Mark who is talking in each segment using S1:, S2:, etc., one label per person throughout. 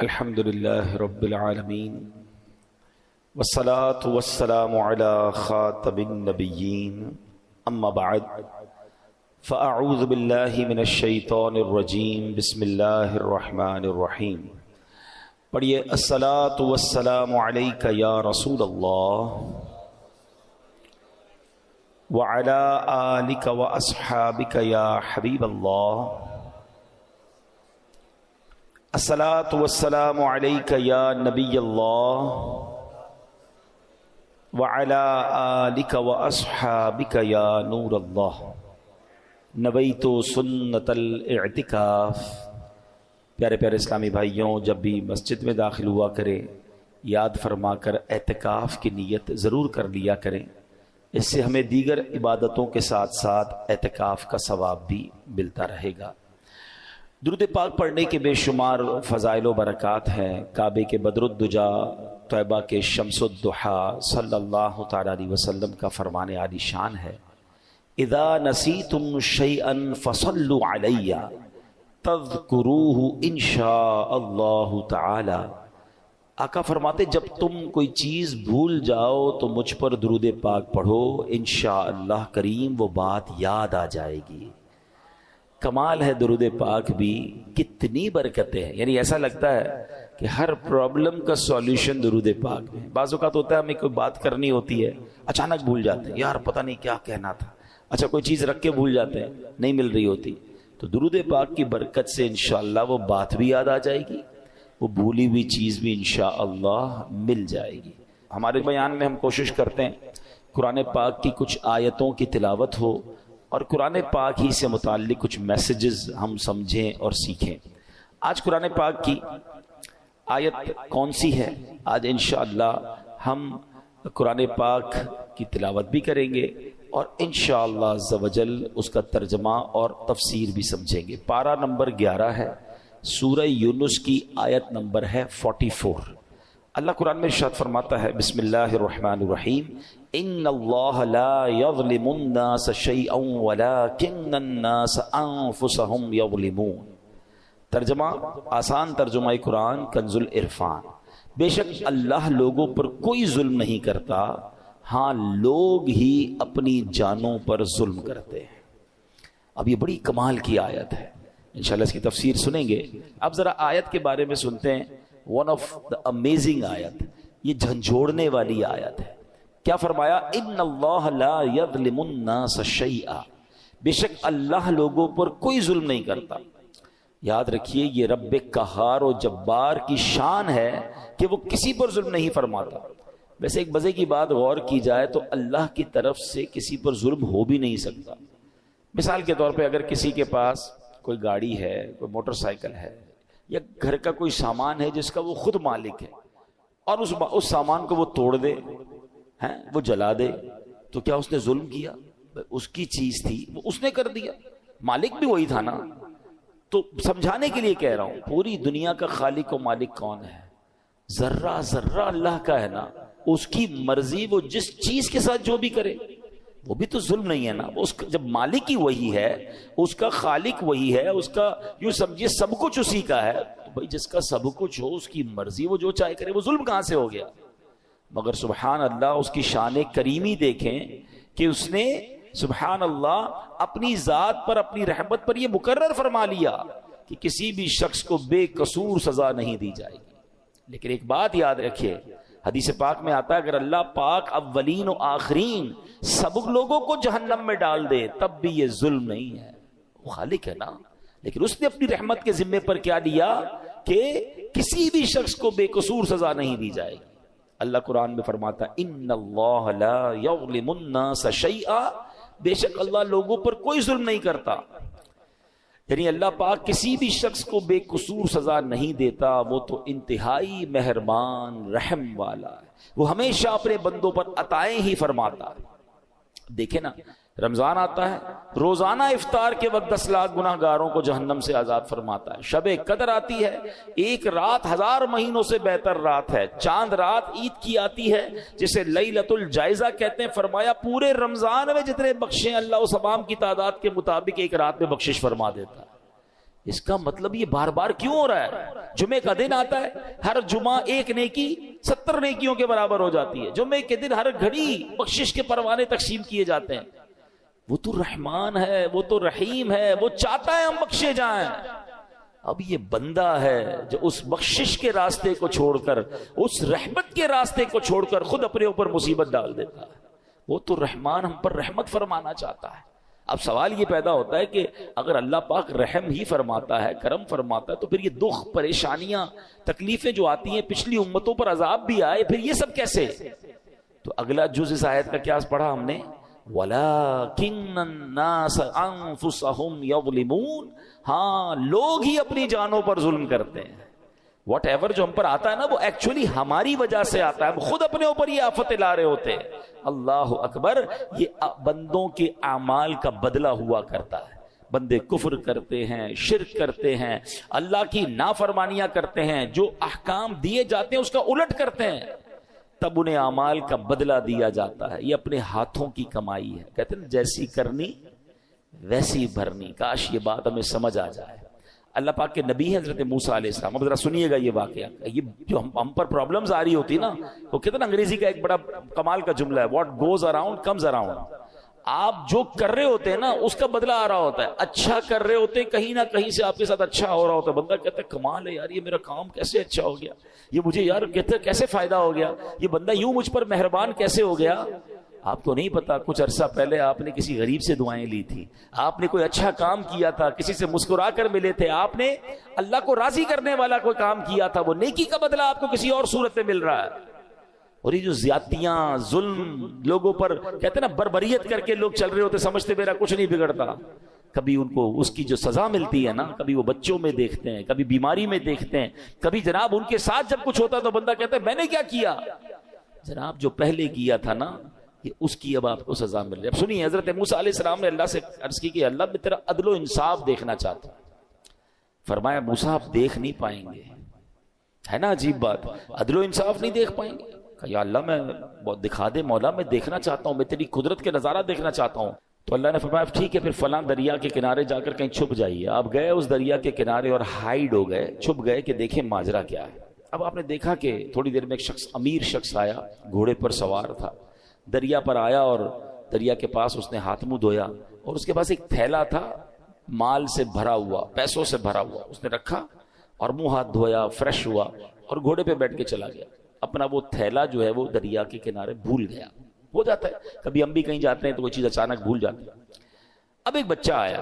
S1: الحمد لله رب العالمين والصلاة والسلام على خاتم النبيين أما بعد فأعوذ بالله من الشيطان الرجيم بسم الله الرحمن الرحيم پڑھیے الصلاة والسلام عليك يا رسول الله وعلى آلك وأصحابك يا حبيب الله الصلاة والسلام عليك يا نبي الله وعلى آلك وأصحابك يا نور الله نويت سنة الاعتكاف۔ پیارے پیارے اسلامی بھائیوں، جب بھی مسجد میں داخل ہوا کریں یاد فرما کر اعتکاف کی نیت ضرور کر لیا کریں، اس سے ہمیں دیگر عبادتوں کے ساتھ ساتھ اعتکاف کا ثواب بھی ملتا رہے گا۔ درود پاک پڑھنے کے بے شمار فضائل و برکات ہیں۔ کعبے کے بدر الدجا، طیبہ کے شمس الضحیٰ صلی اللہ تعالی علیہ وسلم کا فرمان عالی شان ہے، اذا نسیتم شیئا فصلوا علی تذکروہ ان شاء اللہ تعالی۔ آقا فرماتے جب تم کوئی چیز بھول جاؤ تو مجھ پر درود پاک پڑھو، انشاءاللہ کریم وہ بات یاد آ جائے گی۔ کمال ہے درود پاک بھی، کتنی برکتیں ہیں۔ یعنی ایسا لگتا ہے کہ ہر پرابلم کا سولیوشن درود پاک میں۔ بعض اوقات ہوتا ہے ہمیں کوئی بات کرنی ہوتی ہے، اچانک بھول جاتے ہیں، یار پتہ نہیں کیا کہنا تھا، اچھا کوئی چیز رکھ کے بھول جاتے ہیں، نہیں مل رہی ہوتی، تو درود پاک کی برکت سے انشاءاللہ وہ بات بھی یاد آ جائے گی، وہ بھولی ہوئی چیز بھی انشاءاللہ مل جائے گی۔ ہمارے بیان میں ہم کوشش کرتے ہیں قرآن پاک کی کچھ آیتوں کی تلاوت ہو اور قرآن پاک ہی سے متعلق کچھ میسیجز ہم سمجھیں اور سیکھیں۔ آج قرآن پاک کی آیت کون سی ہے؟ آج انشاءاللہ ہم قرآن پاک کی تلاوت بھی کریں گے اور انشاءاللہ عز و جل اس کا ترجمہ اور تفسیر بھی سمجھیں گے۔ پارہ نمبر 11 ہے، سورہ یونس کی آیت نمبر ہے 44۔ اللہ قرآن میں ارشاد فرماتا ہے، بسم اللہ الرحمن الرحیم، ان اللہ لا یظلم الناس شیئا ولکن الناس انفسهم یظلمون۔ ترجمہ، آسان ترجمہ قرآن کنز العرفان، بے شک اللہ لوگوں پر کوئی ظلم نہیں کرتا، ہاں لوگ ہی اپنی جانوں پر ظلم کرتے ہیں۔ اب یہ بڑی کمال کی آیت ہے، انشاءاللہ اس کی تفسیر سنیں گے۔ اب ذرا آیت کے بارے میں سنتے ہیں۔ ون آف دا امیزنگ آیت، یہ جھنجھوڑنے والی آیت ہے۔ کیا فرمایا؟ ان اللہ لا یظلم الناس شیئا، بے شک اللہ لوگوں پر کوئی ظلم نہیں کرتا۔ یاد رکھیے یہ رب قہار و جبار کی شان ہے کہ وہ کسی پر ظلم نہیں فرماتا۔ ویسے ایک مزے کی بات غور کی جائے تو اللہ کی طرف سے کسی پر ظلم ہو بھی نہیں سکتا۔ مثال کے طور پہ اگر کسی کے پاس کوئی گاڑی ہے، کوئی موٹر سائیکل ہے، یا گھر کا کوئی سامان ہے جس کا وہ خود مالک ہے، اور اس سامان کو وہ توڑ دے، وہ جلا دے، تو کیا اس نے ظلم کیا؟ اس کی چیز تھی، وہ اس نے کر دیا، مالک بھی وہی تھا نا۔ تو سمجھانے کے لیے کہہ رہا ہوں، پوری دنیا کا خالق و مالک کون ہے؟ ذرہ ذرہ اللہ کا ہے نا، اس کی مرضی، وہ جس چیز کے ساتھ جو بھی کرے وہ بھی تو ظلم نہیں ہے نا۔ جب مالک ہی وہی ہے، اس کا خالق وہی ہے، اس کا یوں سمجھیے سب کچھ اسی کا ہے، تو بھائی جس کا سب کچھ ہو، اس کی مرضی، وہ جو چاہے کرے، وہ ظلم کہاں سے ہو گیا؟ مگر سبحان اللہ اس کی شان کریمی دیکھیں کہ اس نے سبحان اللہ اپنی ذات پر، اپنی رحمت پر یہ مقرر فرما لیا کہ کسی بھی شخص کو بے قصور سزا نہیں دی جائے گی۔ لیکن ایک بات یاد رکھیے، حدیث پاک میں آتا ہے اگر اللہ پاک اولین و آخرین سب لوگوں کو جہنم میں ڈال دے تب بھی یہ ظلم نہیں ہے، وہ خالق ہے نا۔ لیکن اس نے اپنی رحمت کے ذمے پر کیا لیا کہ کسی بھی شخص کو بے قصور سزا نہیں دی جائے گی۔ اللہ قرآن میں فرماتا ہے ان اللہ لا یظلم الناس شیئا، بے شک اللہ لوگوں پر کوئی ظلم نہیں کرتا۔ یعنی اللہ پاک کسی بھی شخص کو بے قصور سزا نہیں دیتا، وہ تو انتہائی مہربان رحم والا ہے، وہ ہمیشہ اپنے بندوں پر عطائیں ہی فرماتا ہے۔ دیکھیں نا، رمضان آتا ہے، روزانہ افطار کے وقت 10 لاکھ گناہ گاروں کو جہنم سے آزاد فرماتا ہے۔ شب قدر آتی ہے، ایک رات 1000 مہینوں سے بہتر رات ہے۔ چاند رات عید کی آتی ہے جسے لیلۃ الجائزہ کہتے ہیں۔ فرمایا پورے رمضان میں جتنے بخشیں اللہ اس تمام کی تعداد کے مطابق ایک رات میں بخشش فرما دیتا ہے۔ اس کا مطلب یہ بار بار کیوں ہو رہا ہے؟ جمعے کا دن آتا ہے، ہر جمعہ ایک نیکی 70 نیکیوں کے برابر ہو جاتی ہے. جمعے کے دن ہر گھڑی بخشش کے پروانے تقسیم کیے جاتے ہیں. وہ تو رحمان ہے، وہ تو رحیم ہے، وہ چاہتا ہے ہم بخشے جائیں. اب یہ بندہ ہے جو اس بخشش کے راستے کو چھوڑ کر، اس رحمت کے راستے کو چھوڑ کر خود اپنے اوپر مصیبت ڈال دیتا ہے. وہ تو رحمان ہم پر رحمت فرمانا چاہتا ہے. اب سوال یہ پیدا ہوتا ہے کہ اگر اللہ پاک رحم ہی فرماتا ہے، کرم فرماتا ہے، تو پھر یہ دکھ، پریشانیاں، تکلیفیں جو آتی ہیں، پچھلی امتوں پر عذاب بھی آئے، پھر یہ سب کیسے؟ تو اگلا جز اس آیت کا کیا پڑھا ہم نے؟ وَلَكِنَّ النَّاسَ أَنفُسَهُمْ يَظْلِمُونَ. ہاں، لوگ ہی اپنی جانوں پر ظلم کرتے ہیں. واٹ ایور جو ہم پر آتا ہے نا، وہ ایکچولی ہماری وجہ سے آتا ہے. ہم خود اپنے اوپر یہ آفتیں لا رہے ہوتے ہیں. اللہ اکبر. یہ بندوں کے اعمال کا بدلہ ہوا کرتا ہے. بندے کفر کرتے ہیں، شرک کرتے ہیں، اللہ کی نافرمانیاں کرتے ہیں، جو احکام دیے جاتے ہیں اس کا الٹ کرتے ہیں، تب انہیں اعمال کا بدلہ دیا جاتا ہے. یہ اپنے ہاتھوں کی کمائی ہے. کہتے ہیں جیسی کرنی ویسی بھرنی. کاش یہ بات ہمیں سمجھ آ جائے. اللہ پاک کے نبی ہیں حضرت موسیٰ علیہ السلام. اب ذرا سنیے گا یہ واقعہ. یہ جو ہم پر پرابلمز آ رہی ہوتی نا، وہ کتنا انگریزی کا ایک بڑا کمال کا جملہ ہے، what goes around comes around. آپ جو کر رہے ہوتے ہیں نا اس کا بدلہ آ رہا ہوتا ہے. اچھا کر رہے ہوتے ہیں، کہیں نہ کہیں سے آپ کے ساتھ اچھا ہو رہا ہوتا ہے. بندہ کہتا ہے کمال ہے یار، یہ میرا کام کیسے اچھا ہو گیا، یہ مجھے یار کہتے کیسے فائدہ ہو گیا، یہ بندہ یوں مجھ پر مہربان کیسے ہو گیا. آپ کو نہیں پتا کچھ عرصہ پہلے آپ نے کسی غریب سے دعائیں لی تھی، آپ نے کوئی اچھا کام کیا تھا، کسی سے مسکرا کر ملے تھے، آپ نے اللہ کو راضی کرنے والا کوئی کام کیا تھا. وہ نیکی کا بدلہ آپ کو کسی اور صورت میں مل رہا ہے. اور یہ جو زیادتیاں، ظلم لوگوں پر، کہتے ہیں نا بربریت کر کے لوگ چل رہے ہوتے، سمجھتے میرا کچھ نہیں بگڑتا. کبھی ان کو اس کی جو سزا ملتی ہے نا، کبھی وہ بچوں میں دیکھتے ہیں، کبھی بیماری میں دیکھتے ہیں، کبھی جناب ان کے ساتھ جب کچھ ہوتا تو بندہ کہتا ہے میں نے کیا کیا. جناب جو پہلے کیا تھا نا، یہ اس کی اب آپ کو سزا مل رہی ہے. اب سنیے، حضرت موسیٰ علیہ السلام نے اللہ سے عرض کی کہ اللہ میں تیرا عدل و انصاف دیکھنا چاہتا ہوں. فرمایا موسیٰ آپ دیکھ نہیں پائیں گے. ہے نا عجیب بات، عدل و انصاف نہیں دیکھ پائیں گے. کہ یا اللہ میں بہت دکھا دے مولا، میں دیکھنا چاہتا ہوں، میں تیری قدرت کے نظارہ دیکھنا چاہتا ہوں. تو اللہ نے فرمایا ٹھیک ہے، پھر فلاں دریا کے کنارے جا کر کہیں چھپ جائیے. آپ گئے اس دریا کے کنارے اور ہائیڈ ہو گئے، چھپ گئے کہ دیکھیں ماجرا کیا ہے. اب آپ نے دیکھا کہ تھوڑی دیر میں ایک شخص، امیر شخص آیا، گھوڑے پر سوار تھا، دریا پر آیا اور دریا کے پاس اس نے ہاتھ منہ دھویا اور اس کے پاس ایک تھیلا تھا مال سے بھرا ہوا، پیسوں سے بھرا ہوا. اس نے رکھا اور منہ ہاتھ دھویا، فریش ہوا اور گھوڑے پہ بیٹھ کے چلا گیا. اپنا وہ تھیلا جو ہے وہ دریا کے کنارے بھول گیا. ہو جاتا ہے کبھی ہم بھی کہیں جاتے ہیں تو کوئی چیز اچانک بھول جاتی ہے. اب ایک بچہ آیا،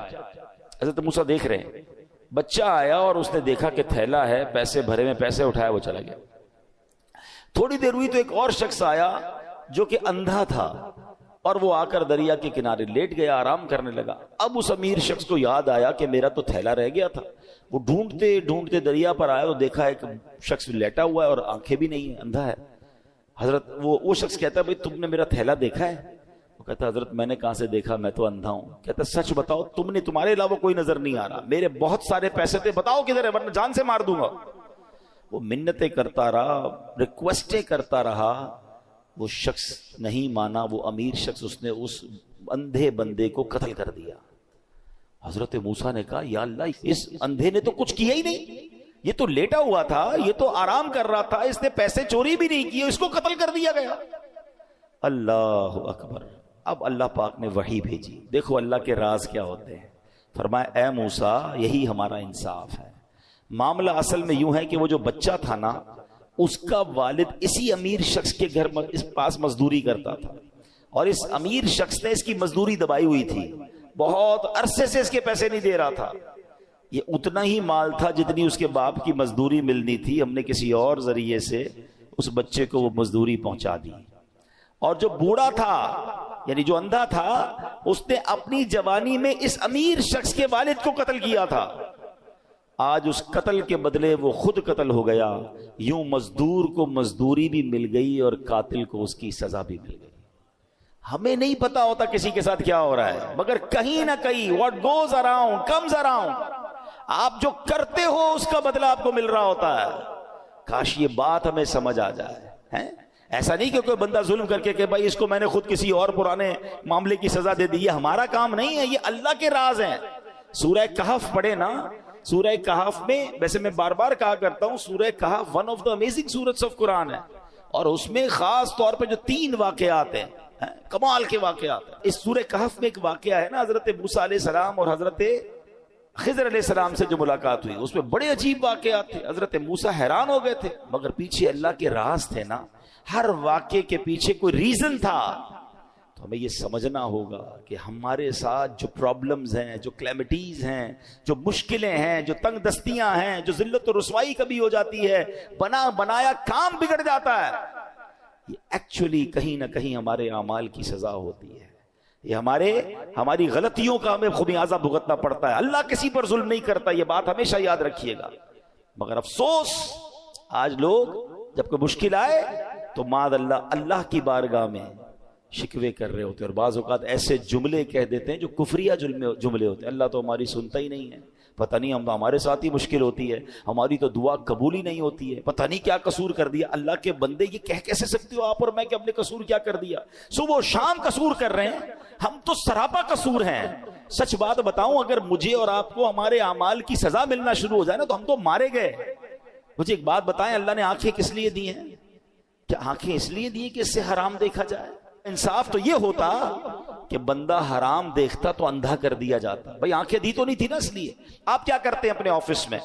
S1: حضرت موسیٰ دیکھ رہے ہیں، بچہ آیا اور اس نے دیکھا کہ تھیلا ہے، پیسے بھرے میں، پیسے اٹھایا، وہ چلا گیا. تھوڑی دیر ہوئی تو ایک اور شخص آیا جو کہ اندھا تھا اور وہ آ کر دریا کے کنارے لیٹ گیا، آرام کرنے لگا. اب اس امیر شخص کو یاد آیا کہ میرا تو تھیلا رہ گیا تھا. وہ ڈھونڈتے ڈھونڈتے دریا پر آیا تو دیکھا ایک شخص لیٹا ہوا ہے اور آنکھیں بھی نہیں ہیں، اندھا ہے. حضرت وہ شخص کہتا ہے بھئی تم نے میرا تھیلا دیکھا ہے؟ وہ کہتا ہے حضرت میں نے کہاں سے دیکھا، میں تو اندھا ہوں. کہتا ہے سچ بتاؤ، تمہارے علاوہ کوئی نظر نہیں آ رہا، میرے بہت سارے پیسے تھے، بتاؤ کدھر ہے ورنہ جان سے مار دوں گا. وہ منتیں کرتا رہا، ریکویسٹیں کرتا رہا، وہ شخص نہیں مانا. وہ امیر شخص، اس نے اس اندھے بندے کو قتل کر دیا. حضرت موسیٰ نے کہا یا اللہ، اس اندھے نے تو کچھ کیا ہی نہیں، یہ تو لیٹا ہوا تھا، یہ تو آرام کر رہا تھا، اس نے پیسے چوری بھی نہیں کیے، اس کو قتل کر دیا گیا. اللہ اکبر. اب اللہ پاک نے وحی بھیجی. دیکھو اللہ کے راز کیا ہوتے ہیں. فرمایا اے موسیٰ، یہی ہمارا انصاف ہے. معاملہ اصل میں یوں ہے کہ وہ جو بچہ تھا نا، اس کا والد اسی امیر شخص کے گھر اس پاس مزدوری کرتا تھا اور اس امیر شخص نے اس کی مزدوری دبائی ہوئی تھی، بہت عرصے سے اس کے پیسے نہیں دے رہا تھا. یہ اتنا ہی مال تھا جتنی اس کے باپ کی مزدوری ملنی تھی. ہم نے کسی اور ذریعے سے اس بچے کو وہ مزدوری پہنچا دی. اور جو بوڑھا تھا، یعنی جو اندھا تھا، اس نے اپنی جوانی میں اس امیر شخص کے والد کو قتل کیا تھا. آج اس قتل کے بدلے وہ خود قتل ہو گیا. یوں مزدور کو مزدوری بھی مل گئی اور قاتل کو اس کی سزا بھی مل گئی. ہمیں نہیں پتا ہوتا کسی کے ساتھ کیا ہو رہا ہے، مگر کہیں نہ کہیں what goes around comes around. آپ جو کرتے ہو اس کا بدلہ آپ کو مل رہا ہوتا ہے. کاش یہ بات ہمیں سمجھ آ جائے. ایسا نہیں کہ کوئی بندہ ظلم کر کے کہ بھائی اس کو میں نے خود کسی اور پرانے معاملے کی سزا دے دی. یہ ہمارا کام نہیں ہے، یہ اللہ کے راز ہیں. سورہ کہف پڑھے نا، سورہ کہف میں، ویسے میں بار بار کہا کرتا ہوں، سورہ کہف ون آف دا امیزنگ سورتس آف قرآن ہے، اور اس میں خاص طور پہ جو 3 واقعات ہیں کمال کے واقعات ہیں۔ اس سورہ کہف میں ایک واقعہ ہے نا، حضرت موسیٰ علیہ السلام اور حضرت خضر علیہ السلام سے جو ملاقات ہوئی، اس میں بڑے عجیب واقعات تھے۔ حضرت موسیٰ حیران ہو گئے تھے، مگر پیچھے اللہ کے راز تھے نا، ہر واقعے کے پیچھے کوئی ریزن تھا۔ تو ہمیں یہ سمجھنا ہوگا کہ ہمارے ساتھ جو پرابلمز ہیں، جو کلیمٹیز ہیں، جو مشکلیں ہیں، جو تنگ دستیاں ہیں، جو ذلت و رسوائی کبھی ہو جاتی ہے، بنا بنایا کام بگڑ جاتا ہے، یہ ایکچولی کہیں نہ کہیں ہمارے اعمال کی سزا ہوتی ہے۔ یہ ہماری غلطیوں کا ہمیں خمیازہ بھگتنا پڑتا ہے۔ اللہ کسی پر ظلم نہیں کرتا، یہ بات ہمیشہ یاد رکھیے گا۔ مگر افسوس، آج لوگ جب کوئی مشکل آئے تو معاذ اللہ کی بارگاہ میں شکوے کر رہے ہوتے ہیں، اور بعض اوقات ایسے جملے کہہ دیتے ہیں جو کفریہ جملے ہوتے ہیں۔ اللہ تو ہماری سنتا ہی نہیں ہے، پتہ نہیں ہمارے ساتھ ہی مشکل ہوتی ہے، ہماری تو دعا قبول ہی نہیں ہوتی ہے، پتہ نہیں کیا قصور کر دیا۔ اللہ کے بندے یہ کہہ کیسے سکتے ہو آپ اور میں کہ ہم نے قصور کیا کر دیا؟ صبح و شام قصور کر رہے ہیں، ہم تو سراپا قصور ہیں۔ سچ بات بتاؤں، اگر مجھے اور آپ کو ہمارے اعمال کی سزا ملنا شروع ہو جائے نا تو ہم تو مارے گئے۔ مجھے ایک بات بتائیں، اللہ نے آنکھیں کس لیے دی ہیں؟ کیا آنکھیں اس لیے دی کہ اس سے حرام دیکھا جائے؟ انصاف تو یہ ہوتا کہ بندہ حرام دیکھتا تو اندھا کر دیا جاتا۔ بھائی آنکھیں دی تو نہیں تھی نا اس لیے۔ آپ کیا کرتے ہیں اپنے آفس میں؟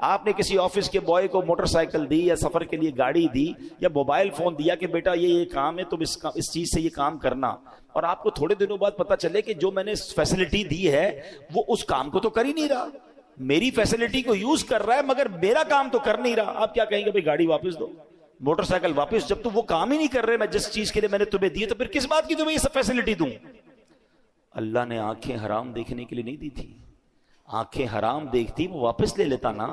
S1: آپ نے کسی آفس کے بوائے کو موٹر سائیکل دی یا سفر کے لیے گاڑی دی یا موبائل فون دیا کہ بیٹا یہ کام ہے، تم اس چیز سے یہ کام کرنا، اور آپ کو تھوڑے دنوں بعد پتا چلے کہ جو میں نے فیسلٹی دی ہے وہ اس کام کو تو کر ہی نہیں رہا، میری فیسلٹی کو یوز کر رہا ہے مگر میرا کام تو کر نہیں رہا۔ آپ کیا کہیں گے؟ بھائی گاڑی واپس دو، موٹر سائیکل واپس، جب تم وہ کام ہی نہیں کر رہے میں جس چیز کے لیے میں نے تمہیں دی تو پھر کس بات کی تمہیں یہ سب فیسلٹی دوں؟ اللہ نے آنکھیں حرام دیکھنے کے لیے نہیں دی تھی، آنکھیں حرام دیکھتی وہ واپس لے لیتا نا،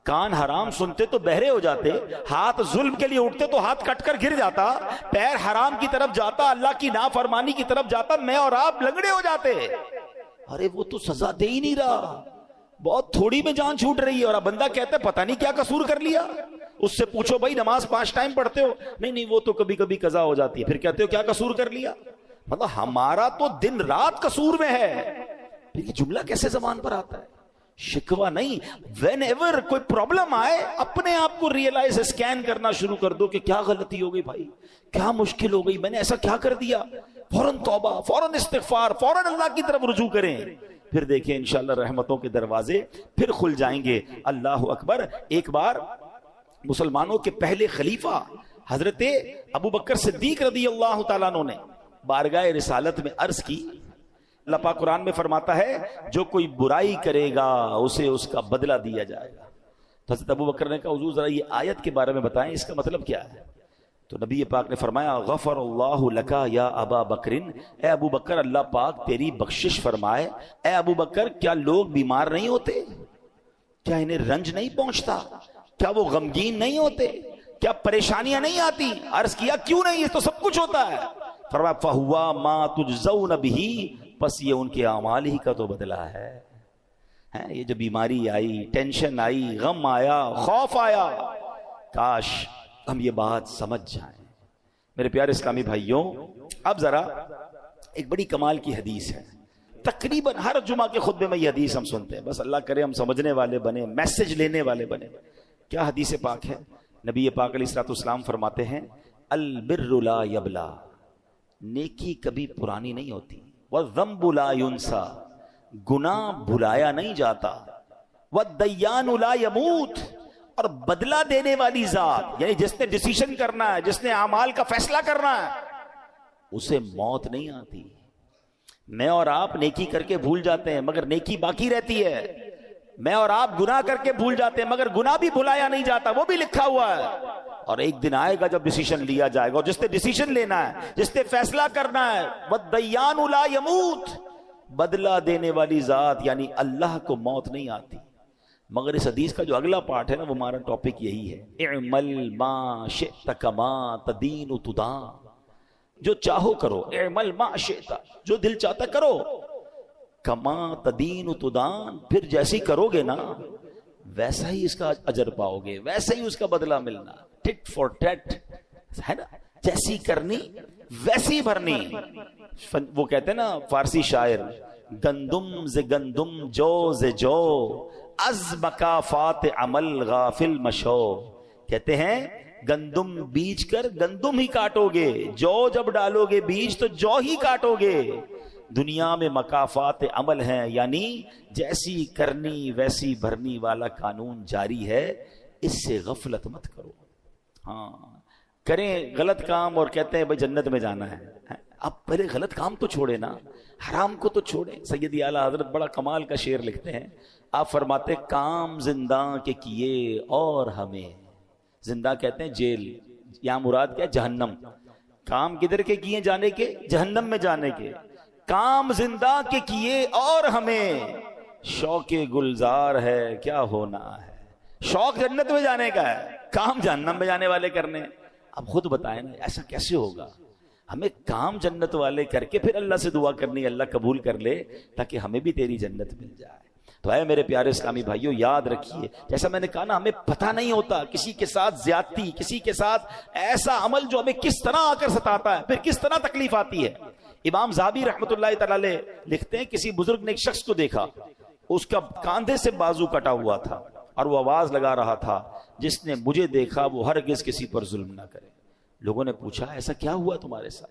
S1: کان حرام سنتے تو بہرے ہو جاتے، ہاتھ ظلم کے لیے اٹھتے تو ہاتھ کٹ کر گر جاتا، پیر حرام کی طرف جاتا، اللہ کی نافرمانی کی طرف جاتا، میں اور آپ لنگڑے ہو جاتے۔ ارے وہ تو سزا دے ہی نہیں رہا، بہت تھوڑی میں جان چھوٹ رہی ہے، اور اب بندہ کہتا ہے پتہ نہیں کیا قصور کر لیا۔ اس سے پوچھو بھائی نماز 5 ٹائم پڑھتے ہو؟ نہیں وہ تو کبھی کبھی قضا ہو جاتی ہے۔ پھر کہتے ہو کیا قصور کر لیا؟ مطلب ہمارا تو دن رات قصور میں ہے۔ پھر یہ جملہ کیسے زبان پر آتا ہے؟ شکوہ نہیں، وین ایور کوئی پرابلم آئے اپنے آپ کو ریئلائز اسکین کرنا شروع کر دو کہ کیا غلطی ہو گئی بھائی، کیا مشکل ہو گئی، میں نے ایسا کیا کر دیا، فوراً توبہ، فوراً استغفار، فوراً اللہ کی طرف رجوع کریں۔ پھر دیکھیں انشاءاللہ رحمتوں کے دروازے پھر کھل جائیں گے۔ اللہ اکبر۔ ایک بار مسلمانوں کے پہلے خلیفہ حضرت ابو بکر صدیق رضی اللہ تعالیٰ عنہ نے بارگاہ رسالت میں عرض کی، اللہ پاک قرآن میں فرماتا ہے جو کوئی برائی کرے گا اسے اس کا بدلہ دیا جائے گا۔ تو حضرت ابو بکر نے کہا حضور ذرا یہ آیت کے بارے میں بتائیں، اس کا مطلب کیا ہے؟ تو نبی پاک نے فرمایا غفر اللہ لکا یا ابا بکرن، اے ابو بکر اللہ پاک تیری بخشش فرمائے۔ اے ابو بکر کیا لوگ بیمار نہیں ہوتے؟ کیا انہیں رنج نہیں پہنچتا؟ کیا وہ غمگین نہیں ہوتے؟ کیا پریشانیاں نہیں آتی؟ عرض کیا کیوں نہیں، یہ تو سب کچھ ہوتا ہے۔ فرمایا فہوا ما تجزون بہ، پس یہ ان کے اعمال ہی کا تو بدلہ ہے۔ یہ جو بیماری آئی، ٹینشن آئی، غم آیا، خوف آیا، کاش ہم یہ بات سمجھ جائیں۔ میرے پیارے اسلامی بھائیوں، اب ذرا ایک بڑی کمال کی حدیث ہے، تقریباً ہر جمعہ کے خطبے میں یہ حدیث ہم سنتے ہیں، بس اللہ کرے ہم سمجھنے والے بنے، میسج لینے والے بنے۔ کیا حدیث پاک ہے؟ نبی پاک علیہ الصلوۃ والسلام فرماتے ہیں البر لا یبلا، نیکی کبھی پرانی نہیں ہوتی، والذنب لا ینسا، گناہ بھلایا نہیں جاتا، والدیان لا یموت، اور بدلہ دینے والی ذات یعنی جس نے ڈیسیشن کرنا ہے، جس نے اعمال کا فیصلہ کرنا ہے، اسے موت نہیں آتی۔ میں اور آپ نیکی کر کے بھول جاتے ہیں مگر نیکی باقی رہتی ہے، میں اور آپ گناہ کر کے بھول جاتے ہیں مگر گناہ بھی بھلایا نہیں جاتا، وہ بھی لکھا ہوا ہے، اور ایک دن آئے گا جب ڈیسیشن لیا جائے گا، اور جس نے ڈیسیشن لینا ہے، جس نے فیصلہ کرنا ہے، والدیان لا یموت، بدلہ دینے والی ذات یعنی اللہ کو موت نہیں آتی۔ مگر اس حدیث کا جو اگلا پارٹ ہے نا، وہ ہمارا ٹاپک یہی ہے، اعمل ما شئت کما تدین تدان، جو چاہو کرو، اعمل ما شئت، جو دل چاہتا کرو، کما تدین تدان، پھر جیسی کرو گے نا ویسا ہی اس کا اجر پاؤ گے، ویسا ہی اس کا بدلہ ملنا، ٹٹ فار ٹٹ ہے نا، جیسی کرنی ویسی بھرنی۔ وہ کہتے ہیں نا فارسی شاعر، گندم ز گندم، جو ز جو، از مکافات عمل غافل مشو، کہتے ہیں گندم بیج کر گندم ہی کاٹو گے، جو جب ڈالو گے بیج تو جو ہی کاٹو گے۔ دنیا میں مکافات عمل ہیں، یعنی جیسی کرنی ویسی بھرنی والا قانون جاری ہے، اس سے غفلت مت کرو۔ ہاں کریں غلط کام اور کہتے ہیں بھائی جنت میں جانا ہے، اب پہلے غلط کام تو چھوڑے نا، حرام کو تو چھوڑیں۔ سیدی اعلیٰ حضرت بڑا کمال کا شعر لکھتے ہیں، آپ فرماتے کام زندہ کے کیے اور ہمیں، زندہ کہتے ہیں جیل، یہاں مراد کیا ہے؟ جہنم۔ کام کدھر کے کیے؟ جانے کے، جہنم میں جانے کے۔ کام زندہ کے کیے اور ہمیں شوق گلزار ہے کیا ہونا ہے۔ شوق جنت میں جانے کا ہے، کام جہنم میں جانے والے کرنے۔ اب خود بتائیں نا ایسا کیسے ہوگا؟ ہمیں کام جنت والے کر کے پھر اللہ سے دعا کرنی، اللہ قبول کر لے تاکہ ہمیں بھی تیری جنت مل جائے۔ تو اے میرے پیارے اسلامی بھائیوں، یاد رکھیے جیسا میں نے کہا نا، ہمیں پتہ نہیں ہوتا کسی کے ساتھ زیادتی، کسی کے ساتھ ایسا عمل جو ہمیں کس طرح آ کر ستاتا ہے، پھر کس طرح تکلیف آتی ہے۔ امام ذہبی رحمۃ اللہ تعالی علیہ لکھتے ہیں کسی بزرگ نے ایک شخص کو دیکھا، اس کا کاندھے سے بازو کٹا ہوا تھا اور وہ آواز لگا رہا تھا، جس نے مجھے دیکھا وہ ہرگز کسی پر ظلم نہ کرے۔ لوگوں نے پوچھا ایسا کیا ہوا تمہارے ساتھ؟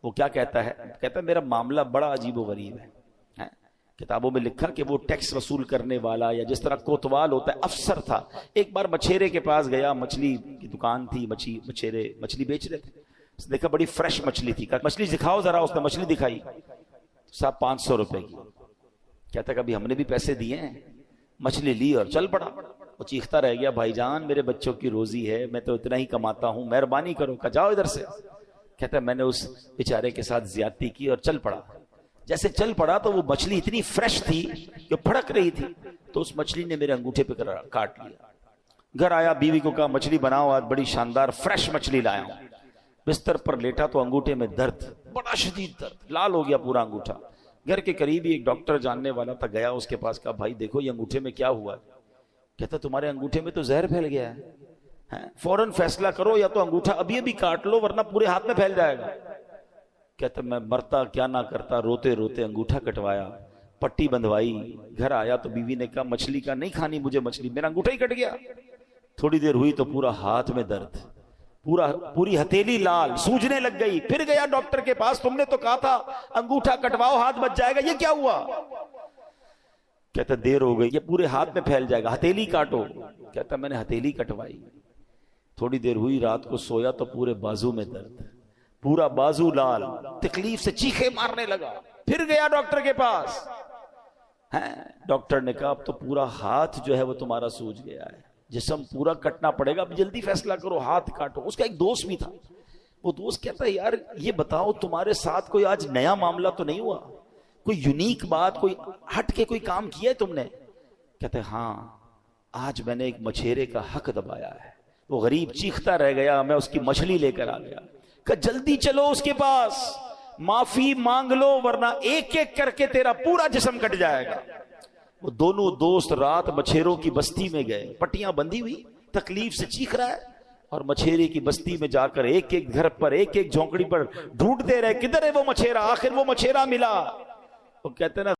S1: وہ کیا کہتا ہے؟ کہتا ہے میرا معاملہ بڑا عجیب و غریب ہے۔ کتابوں میں لکھا کہ وہ ٹیکس وصول کرنے والا یا جس طرح کوتوال ہوتا ہے افسر تھا۔ ایک بار مچھیرے کے پاس گیا، مچھلی کی دکان تھی، مچھیرے مچھلی بیچ رہے تھے، اس نے دیکھا بڑی فریش مچھلی تھی، کہا مچھلی دکھاؤ ذرا۔ اس نے مچھلی دکھائی، صاحب 500 روپے کی۔ کہتا کبھی ہم نے بھی پیسے دیے ہیں؟ مچھلی لی اور چل پڑا۔ وہ چیختا رہ گیا بھائی جان میرے بچوں کی روزی ہے، میں تو اتنا ہی کماتا ہوں، مہربانی کرو۔ کہا جاؤ ادھر سے۔ کہتا ہے میں نے اس بیچارے کے ساتھ زیادتی کی اور چل پڑا۔ جیسے چل پڑا تو وہ مچھلی اتنی فریش تھی کہ پھڑک رہی تھی، تو اس مچھلی نے میرے انگوٹھے پہ کاٹ لیا۔ گھر آیا، بیوی کو کہا مچھلی بناؤ، آج بڑی شاندار فریش مچھلی لایا ہوں۔ بستر پر لیٹا تو انگوٹھے میں درد، بڑا شدید درد، لال ہو گیا پورا انگوٹھا۔ گھر کے قریب ہی ایک ڈاکٹر جاننے والا تھا، گیا اس کے پاس، کہا بھائی دیکھو یہ انگوٹھے میں کیا ہوا ہے۔ کہتا تمہارے انگوٹھے میں تو زہر پھیل گیا ہے، فوراً فیصلہ کرو، یا تو انگوٹھا ابھی ابھی کاٹ لو ورنہ پورے ہاتھ میں پھیل جائے گا۔ کہتا میں مرتا کیا نہ کرتا، روتے روتے انگوٹھا کٹوایا، پٹی بندھوائی۔ گھر آیا تو بیوی نے کہا مچھلی کا نہیں کھانی مجھے مچھلی، میرا انگوٹھا ہی کٹ گیا۔ تھوڑی دیر ہوئی تو پورا ہاتھ میں درد، پوری ہتھیلی لال، سوجنے لگ گئی۔ پھر گیا ڈاکٹر کے پاس، تم نے تو کہا تھا انگوٹھا کٹواؤ ہاتھ بچ جائے گا، یہ کیا ہوا؟ کہتا دیر ہو گئی، یہ پورے ہاتھ میں پھیل جائے گا، ہتھیلی کاٹو۔ کہتا میں نے ہتھیلی کٹوائی۔ تھوڑی دیر ہوئی، رات کو سویا تو پورے بازو میں درد، پورا بازو لال، تکلیف سے چیخے مارنے لگا۔ پھر گیا ڈاکٹر کے پاس، ڈاکٹر نے کہا اب تو پورا ہاتھ جو ہے وہ تمہارا سوج گیا ہے، جسم پورا کٹنا پڑے گا، اب جلدی فیصلہ کرو، ہاتھ کاٹو۔ اس کا ایک دوست بھی تھا، وہ دوست کہتا ہے یار یہ بتاؤ تمہارے ساتھ کوئی آج نیا معاملہ تو نہیں ہوا، کوئی یونیک بات، کوئی ہٹ کے کوئی کام کیا ہے تم نے؟ کہتے ہاں آج میں نے ایک مچھیرے کا حق دبایا ہے۔ وہ غریب چیختا رہ گیا، میں اس کی مچھلی لے کر آ گیا۔ کہ جلدی چلو اس کے پاس، معافی مانگ لو ورنہ ایک ایک کر کے تیرا پورا جسم کٹ جائے گا۔ وہ دونوں دوست رات مچھیروں کی بستی میں گئے، پٹیاں بندھی ہوئی، تکلیف سے چیخ رہا ہے، اور مچھیرے کی بستی میں جا کر ایک ایک گھر پر، ایک ایک جھونپڑی پر ڈھونڈتے رہے کدھر ہے وہ مچھیرا۔ آخر وہ مچھیرا ملا۔ وہ کہتے ہیں نا